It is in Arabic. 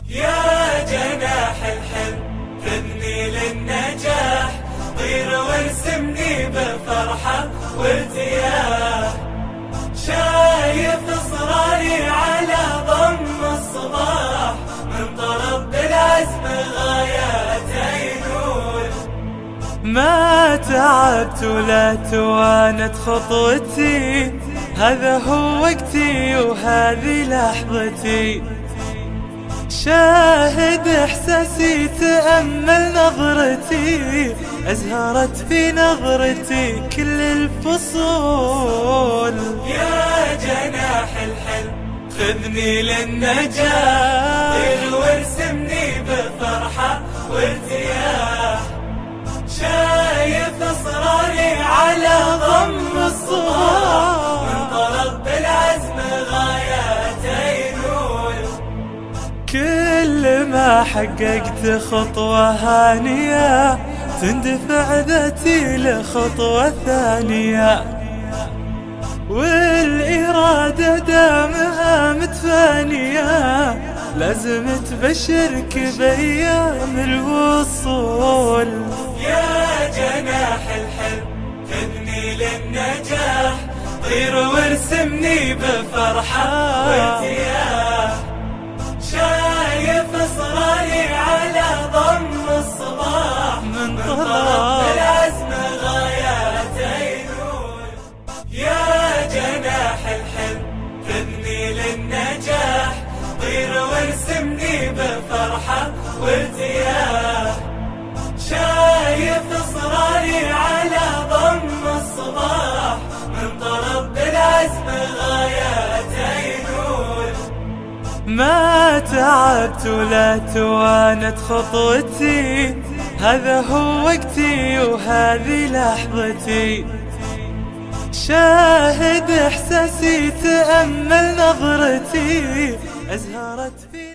يا جناح الحلم خذني للنجاح، طير وارسمني بفرحة وارتياح. شايف اصراري على ضم الصباح، من طرب بالعزم غاياته ينول. ما تعبت ولا توانت خطوتي، هذا هو وقتي وهذه لحظتي. شاهد احساسي تأمل نظرتي، ازهرت في نظرتي كل الفصول. يا جناح الحلم خذني للنجاح، طير وارسمني بفرحة وارتياح. شايف اصراري على ضم الصباح، من طرب بالعزم غاياته ينول. كل ما حققت خطوة هانية، تندفع ذاتي لخطوة ثانية. والإرادة دامها متفانية، لازم تبشرك بأيام الوصول. يا جناح الحلم خذني للنجاح، طير وارسمني بفرحة وارتياح. شايف اصراري على ضم الصباح، من طرب العزم غاياته ينول. يا جناح الحلم خذني للنجاح، طير وارسمني بفرحة وارتياح. شايف اصراري على ضم الصباح، من طرب بالعزم غاياته ينول. ما تعبت ولا توانت خطوتي، هذا هو وقتي وهذه لحظتي. شاهد احساسي تأمل نظرتي، ازهرت في